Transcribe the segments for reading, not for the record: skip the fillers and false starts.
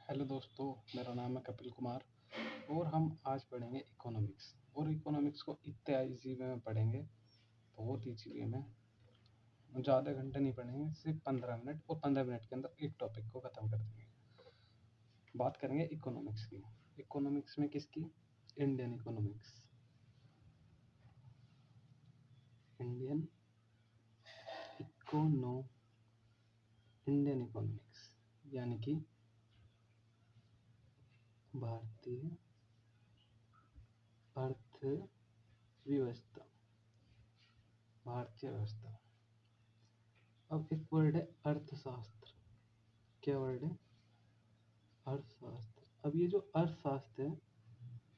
Hello दोस्तों, मेरा नाम है कपिल कुमार और हम आज पढ़ेंगे इकोनॉमिक्स। और इकोनॉमिक्स को इतने ईजी वे में पढ़ेंगे, बहुत ईजी वे में। ज़्यादा घंटे नहीं पढ़ेंगे, सिर्फ 15 मिनट, और 15 मिनट के अंदर एक टॉपिक को ख़त्म कर देंगे। बात करेंगे इकोनॉमिक्स की। इकोनॉमिक्स में किसकी? Indian economics. Indian Indian economics यानी कि भारतीय अर्थव्यवस्था। भारतीय व्यवस्था। अब एक वर्ड है अर्थशास्त्र। क्या वर्ड है? अर्थशास्त्र। अब ये जो अर्थशास्त्र है,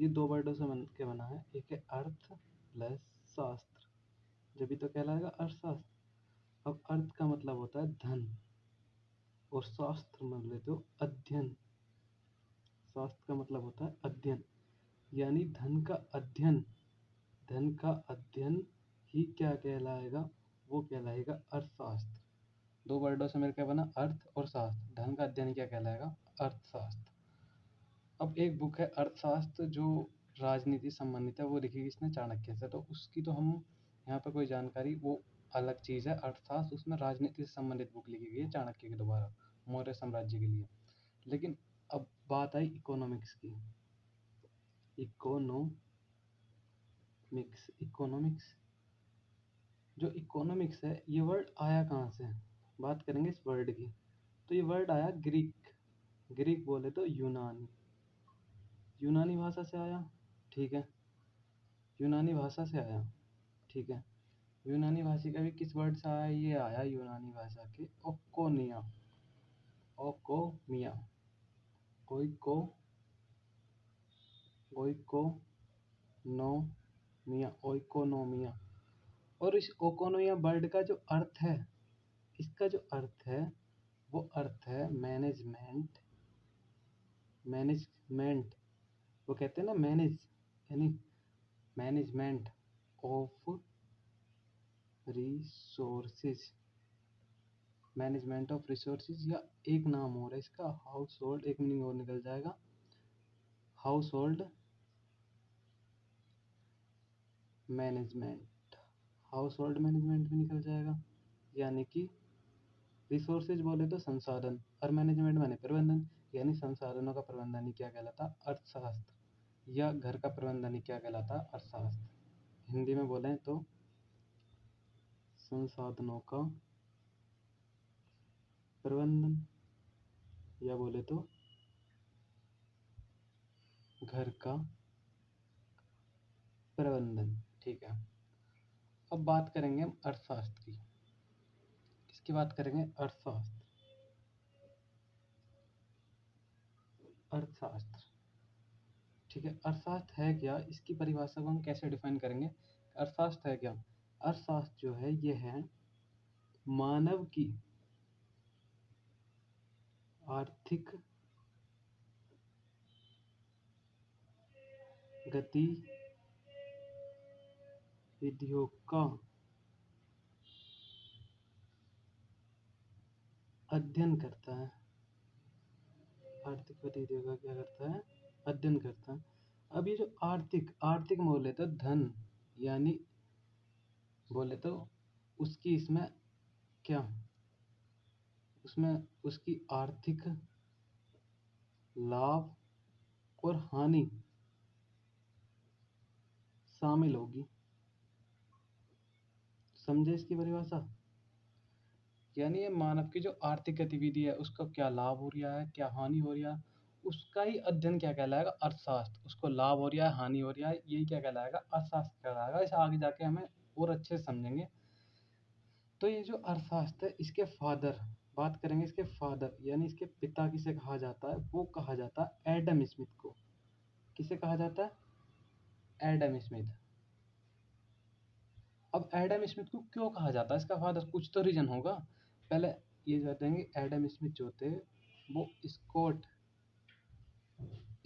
ये दो वर्डों से बन के बना है। एक है अर्थ प्लस शास्त्र, जब भी तो कहलाएगा अर्थशास्त्र। अब अर्थ का मतलब होता है धन, और शास्त्र मतलब तो अध्ययन। शास्त्र का मतलब होता है अध्ययन, यानी धन का अध्ययन। धन का अध्ययन ही क्या कहलाएगा? वो कहलाएगा अर्थशास्त्र। दो वर्डों से मिलकर बना अर्थ और शास्त्र। धन का अध्ययन क्या कहलाएगा? अर्थशास्त्र। अब एक बुक है अर्थशास्त्र जो राजनीति संबंधित है, वो लिखी गई इसने चाणक्य से, तो उसकी तो हम यहाँ पर कोई जानकारी, वो अलग चीज़ है। अर्थशास्त्र उसमें राजनीति से संबंधित बुक लिखी गई है चाणक्य के द्वारा, मौर्य साम्राज्य के लिए। लेकिन अब बात आई इकोनॉमिक्स की। इकोनॉमिक्स जो इकोनॉमिक्स है, ये वर्ड आया कहाँ से? बात करेंगे इस वर्ड की। तो ये वर्ड आया ग्रीक बोले तो यूनानी भाषा से आया। ठीक है, यूनानी भाषा से आया। ठीक है, यूनानी भाषा का भी किस वर्ड से आया? ये आया यूनानी भाषा के ओकोमिया ओइको ओइकोनोमिया। और इस ओकोनोमिया वर्ड का जो अर्थ है, इसका जो अर्थ है, वो अर्थ है मैनेजमेंट। वो कहते हैं ना यानी management of resources. Management of resources, या एक नाम और है इसका हाउस होल्ड, एक मीनिंग और निकल जाएगा, house hold management. House hold management भी निकल जाएगा। यानी कि रिसोर्सेज बोले तो संसाधन, और मैनेजमेंट माने प्रबंधन, यानी संसाधनों का प्रबंधन ही क्या कहलाता? अर्थशास्त्र। या घर का प्रबंधन ही क्या कहलाता? अर्थशास्त्र। हिंदी में बोलें तो संसाधनों का प्रबंधन, या बोले तो घर का प्रबंधन। ठीक है, अब बात करेंगे हम अर्थशास्त्र की। किसकी बात करेंगे? अर्थशास्त्र। ठीक है, अर्थशास्त्र है क्या? इसकी परिभाषा को हम कैसे डिफाइन करेंगे? अर्थशास्त्र है क्या? अर्थशास्त्र जो है, ये है मानव की आर्थिक गतिविधियों का अध्ययन करता है। आर्थिक गतिविधियों का क्या करता है? अध्ययन करता है। अब ये जो आर्थिक बोले तो धन, यानी बोले तो उसकी इसमें क्या, उसमें उसकी आर्थिक लाभ और हानि शामिल होगी। समझे इसकी परिभाषा? यानी ये मानव की जो आर्थिक गतिविधि है, उसका क्या लाभ हो रहा है, क्या हानि हो रहा है, उसका ही अध्ययन क्या कहलाएगा? अर्थशास्त्र। उसको लाभ हो रहा है, हानि हो रहा है, यही क्या कहलाएगा? अर्थशास्त्र कहलाएगा। इसे आगे जाके हमें और अच्छे से समझेंगे। तो ये जो अर्थशास्त्र है, इसके फादर, बात करेंगे इसके फादर, यानी इसके पिता किसे कहा जाता है? वो कहा जाता है एडम स्मिथ को। किसे कहा जाता है? Adam Smith. अब एडम स्मिथ को क्यों कहा जाता है इसका फादर? कुछ तो रीजन होगा। पहले ये बताएंगे, एडम स्मिथ जो थे, वो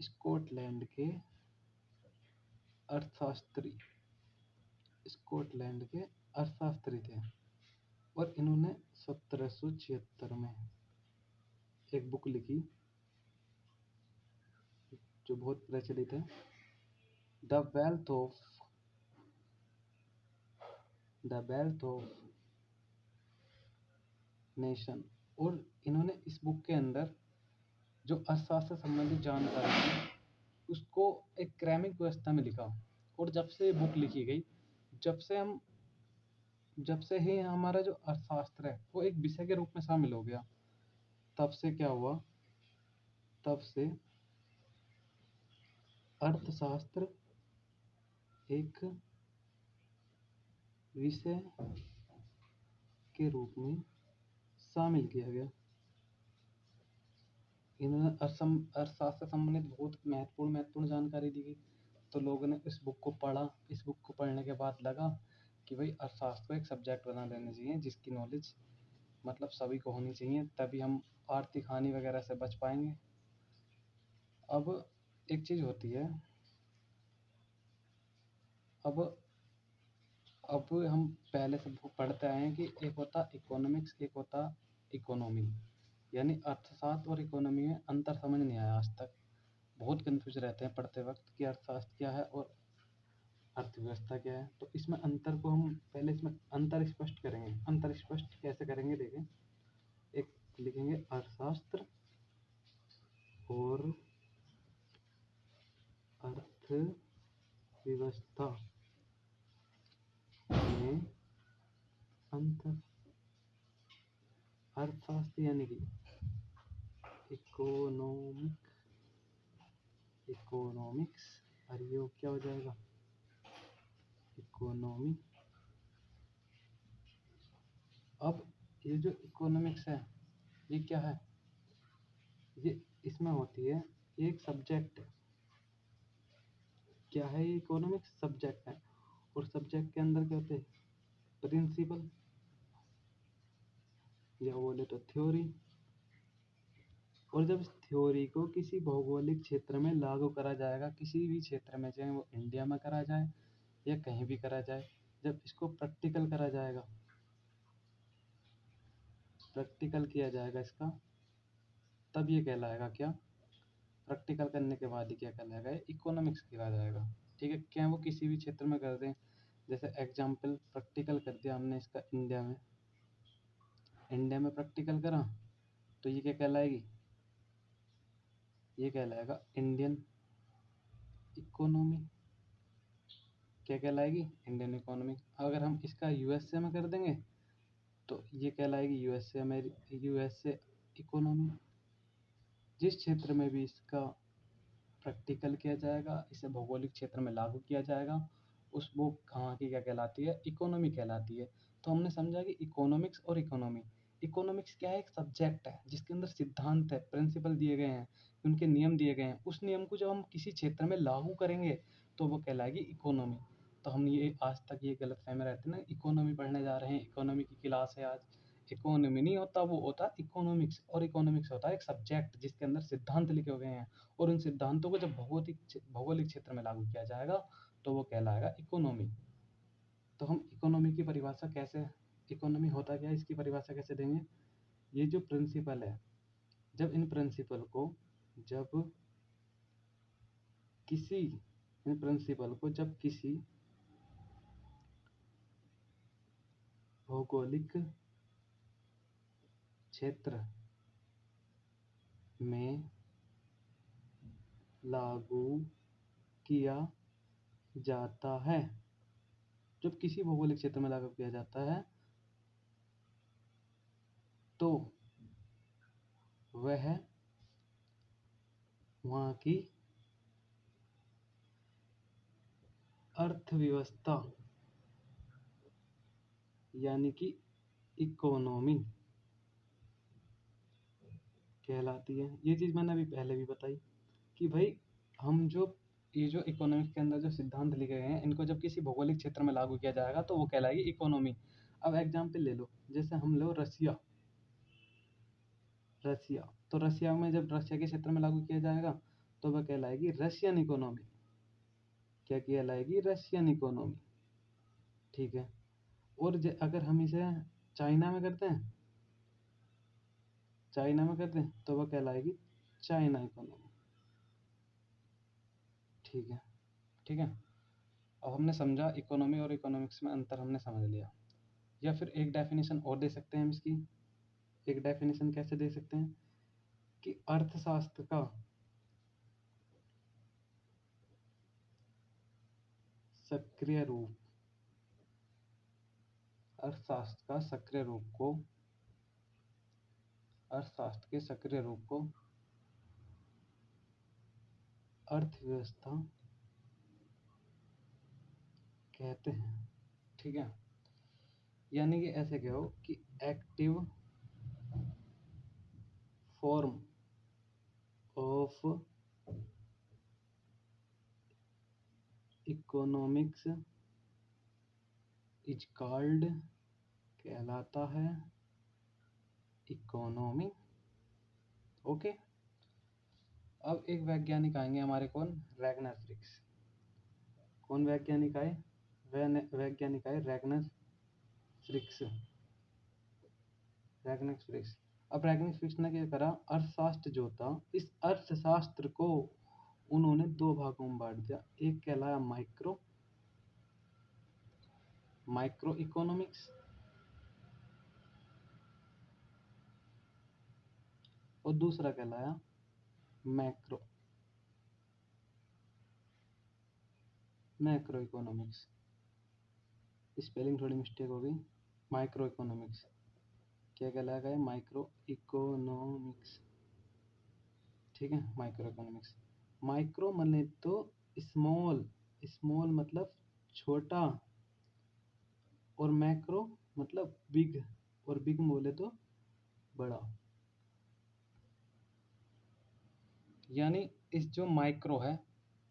स्कॉटलैंड के अर्थशास्त्री थे। और इन्होंने 1776 में एक बुक लिखी, जो बहुत प्रचलित है, द वेल्थ ऑफ नेशन। और इन्होंने इस बुक के अंदर जो अर्थशास्त्र से संबंधित जानकारी थी उसको एक क्रमिक व्यवस्था में लिखा। और जब से ये बुक लिखी गई, जब से ही हमारा जो अर्थशास्त्र है वो एक विषय के रूप में शामिल हो गया, तब से क्या हुआ, तब से अर्थशास्त्र एक विषय के रूप में शामिल किया गया। इन्होंने अर्थशास्त्र से संबंधित बहुत महत्वपूर्ण जानकारी दी गई। तो लोगों ने इस बुक को पढ़ा। इस बुक को पढ़ने के बाद लगा कि भाई अर्थशास्त्र को एक सब्जेक्ट बना देना चाहिए जिसकी नॉलेज मतलब सभी को होनी चाहिए, तभी हम आर्थिक हानि वगैरह से बच पाएंगे। अब एक चीज होती है, अब हम पहले से पढ़ते आए हैं कि एक होता इकोनॉमिक्स, एक होता इकोनॉमी। यानी अर्थशास्त्र और इकोनॉमी में अंतर समझ नहीं आया आज तक। बहुत कंफ्यूज रहते हैं पढ़ते वक्त कि अर्थशास्त्र क्या है और अर्थव्यवस्था क्या है। तो इसमें अंतर को हम पहले इसमें अंतर स्पष्ट करेंगे। अंतर स्पष्ट कैसे करेंगे, देखें। एक लिखेंगे अर्थशास्त्र और अर्थव्यवस्था में अंतर। अर्थशास्त्र यानी कि इकोनॉमिक्स, और ये क्या हो जाएगा, इकोनॉमी। अब ये जो इकोनॉमिक्स है ये क्या है, ये इसमें होती है, ये एक सब्जेक्ट है। क्या है ये, इकोनॉमिक्स सब्जेक्ट है। और सब्जेक्ट के अंदर क्या होते हैं, प्रिंसिपल या बोले तो थ्योरी। और जब इस थ्योरी को किसी भौगोलिक क्षेत्र में लागू करा जाएगा, किसी भी क्षेत्र में, चाहे वो इंडिया में करा जाए या कहीं भी करा जाए, जब इसको प्रैक्टिकल करा जाएगा, प्रैक्टिकल किया जाएगा इसका, तब ये कहलाएगा क्या, प्रैक्टिकल करने के बाद ही क्या कहलाएगा, इकोनॉमिक्स कहा जाएगा। ठीक है, क्या वो किसी भी क्षेत्र में कर दें। जैसे एग्जाम्पल, प्रैक्टिकल कर दिया हमने इसका इंडिया में प्रैक्टिकल करा, तो ये क्या कहलाएगी, ये कहलाएगा इंडियन इकोनॉमी। क्या कहलाएगी, इंडियन इकोनॉमी। अगर हम इसका यूएसए में कर देंगे तो ये कहलाएगी यूएसए इकोनॉमी। जिस क्षेत्र में भी इसका प्रैक्टिकल किया जाएगा, इसे भौगोलिक क्षेत्र में लागू किया जाएगा, उस वो कहाँ की क्या कहलाती है, इकोनॉमी कहलाती है। तो हमने समझा कि इकोनॉमिक्स और इकोनॉमी। इकोनॉमिक्स क्या है, एक सब्जेक्ट है जिसके अंदर सिद्धांत है, प्रिंसिपल दिए गए हैं, उनके नियम दिए गए हैं। उस नियम को जब हम किसी क्षेत्र में लागू करेंगे तो वो कहलाएगी इकोनॉमी। तो हम ये आज तक ये गलतफहमी रहती है ना, इकोनॉमी पढ़ने जा रहे हैं, इकोनॉमी की क्लास है आज। इकोनॉमी नहीं होता, वो होता इकोनॉमिक्स। और इकोनॉमिक्स होता है एक सब्जेक्ट जिसके अंदर सिद्धांत लिखे गए हैं, और उन सिद्धांतों को जब भौगोलिक क्षेत्र में लागू किया जाएगा तो वो कहलाएगा इकोनॉमी। तो हम इकोनॉमी की परिभाषा कैसे, इकोनॉमी होता क्या है इसकी परिभाषा कैसे देंगे। ये जो प्रिंसिपल है, जब इन प्रिंसिपल को जब किसी इन प्रिंसिपल को जब किसी भौगोलिक क्षेत्र में लागू किया जाता है, जब किसी भौगोलिक क्षेत्र में लागू किया जाता है तो वह वहाँ की अर्थव्यवस्था यानी कि इकोनॉमी कहलाती है। ये चीज़ मैंने अभी पहले भी बताई कि भाई हम जो ये जो इकोनॉमिक्स के अंदर जो सिद्धांत लिखे गए हैं, इनको जब किसी भौगोलिक क्षेत्र में लागू किया जाएगा तो वो कहलाएगी इकोनॉमी। अब एग्जाम्पल ले लो, जैसे हम लो रसिया। तो रसिया में जब रसिया के क्षेत्र में लागू किया जाएगा तो वह कहलाएगी रशियन इकोनॉमी। क्या कहलाएगी, रशियन इकोनॉमी। ठीक है। और अगर हम इसे चाइना में करते हैं, तो वह कहलाएगी चाइना इकोनॉमी। ठीक है, ठीक है। अब हमने समझा इकोनॉमी और इकोनॉमिक्स में अंतर हमने समझ लिया। या फिर एक डेफिनेशन और दे सकते हैं हम इसकी। एक डेफिनेशन कैसे दे सकते हैं कि अर्थशास्त्र का सक्रिय रूप, अर्थशास्त्र का सक्रिय रूप को, अर्थशास्त्र के सक्रिय रूप को अर्थव्यवस्था कहते हैं। ठीक है, यानी कि ऐसे कहो कि active form of economics is called, कहलाता है इकोनॉमी। ओके। अब एक वैज्ञानिक आएंगे हमारे, कौन? रैगनर फ्रिक्स। कौन वैज्ञानिक आए? वैज्ञानिक आए रैगनर फ्रिक्स। रैगनर फ्रिक्स। अब रैगनर फ्रिक्स ने क्या करा, अर्थशास्त्र जो था, इस अर्थशास्त्र को उन्होंने दो भागों में बांट दिया। एक कहलाया माइक्रो इकोनॉमिक्स, और दूसरा कहलाया मैक्रो मैक्रो इकोनॉमिक्स। स्पेलिंग थोड़ी मिस्टेक हो गई। माइक्रो इकोनॉमिक्स क्या कहलाएगा? Micro economics. ठीक है, माइक्रो इकोनॉमिक्स। माइक्रो माने तो स्मॉल, स्मॉल मतलब छोटा, और मैक्रो मतलब बिग, और बिग बोले तो बड़ा। यानी इस जो माइक्रो है,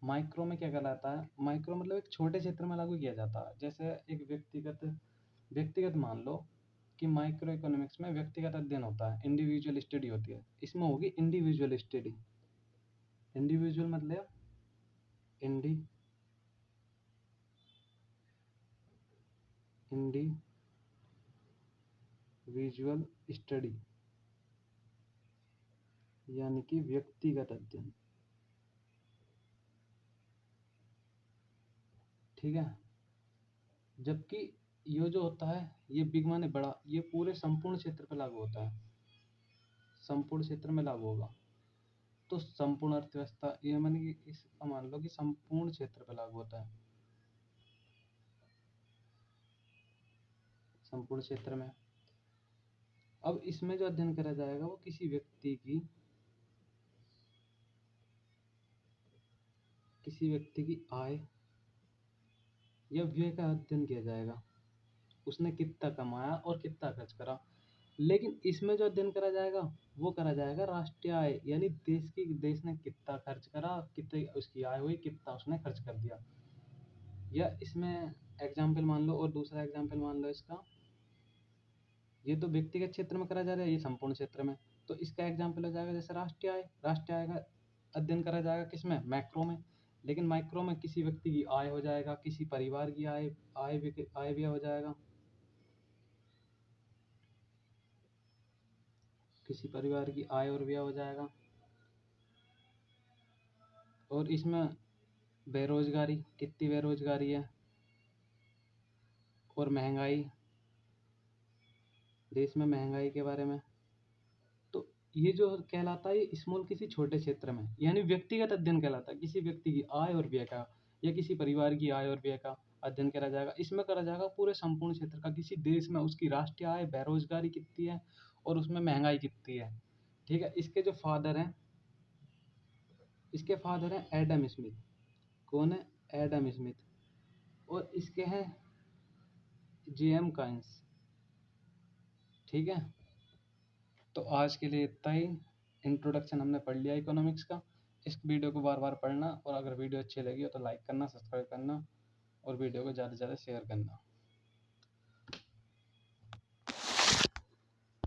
माइक्रो में क्या कहलाता है? माइक्रो मतलब एक छोटे क्षेत्र में लागू किया जाता है। जैसे एक व्यक्तिगत व्यक्तिगत मान लो कि माइक्रो इकोनॉमिक्स में व्यक्तिगत अध्ययन होता है, इंडिविजुअल स्टडी होती है। इसमें होगी इंडिविजुअल स्टडी। इंडिविजुअल मतलब इंडिविजुअल स्टडी, यानी कि व्यक्तिगत अध्ययन। ठीक है, जबकि ये जो होता है, ये बिग माने बड़ा, ये पूरे संपूर्ण क्षेत्र पे लागू होता है, संपूर्ण क्षेत्र में लागू होगा। तो संपूर्ण अर्थव्यवस्था, ये माने कि इसका मान लो कि संपूर्ण क्षेत्र पे लागू होता है, संपूर्ण क्षेत्र में। अब इसमें जो अध्ययन करा जाएगा वो किसी व्यक्ति की आय या व्यय का अध्ययन किया जाएगा। उसने कितना कमाया और कितना खर्च करा। लेकिन इसमें जो अध्ययन करा जाएगा वो करा जाएगा राष्ट्रीय आय, यानी देश ने कितना खर्च करा, कितनी उसकी आय हुई, कितना उसने खर्च कर दिया। या इसमें एग्जाम्पल मान लो, और दूसरा एग्जाम्पल मान लो इसका, ये तो व्यक्तिगत क्षेत्र में करा जा रहा है, ये संपूर्ण क्षेत्र में। तो इसका एग्जाम्पल हो जाएगा जैसे राष्ट्रीय आय। राष्ट्रीय आय का अध्ययन करा जाएगा किसमें? मैक्रो में। लेकिन माइक्रो में किसी व्यक्ति की आय हो जाएगा, किसी परिवार की आय भी हो जाएगा, किसी परिवार की आय और व्यय हो जाएगा। और इसमें बेरोजगारी, कितनी बेरोजगारी है, और महंगाई, देश में महंगाई के बारे में। तो ये जो कहलाता है, ये स्मॉल किसी छोटे क्षेत्र में, यानी व्यक्तिगत अध्ययन कहलाता है। किसी व्यक्ति की आय और व्यय का, या किसी परिवार की आय और व्यय का अध्ययन करा जाएगा। इसमें करा जाएगा पूरे संपूर्ण क्षेत्र का, किसी देश में उसकी राष्ट्रीय आय, बेरोजगारी कितनी है, और उसमें महंगाई कितनी है। ठीक है, इसके फादर हैं एडम स्मिथ। कौन है? Adam Smith. और इसके हैं जेएम काइंस। ठीक है, तो आज के लिए इतना ही। इंट्रोडक्शन हमने पढ़ लिया इकोनॉमिक्स का। इस वीडियो को बार बार पढ़ना, और अगर वीडियो अच्छी लगी हो तो लाइक करना, सब्सक्राइब करना, और वीडियो को ज़्यादा से ज़्यादा शेयर करना।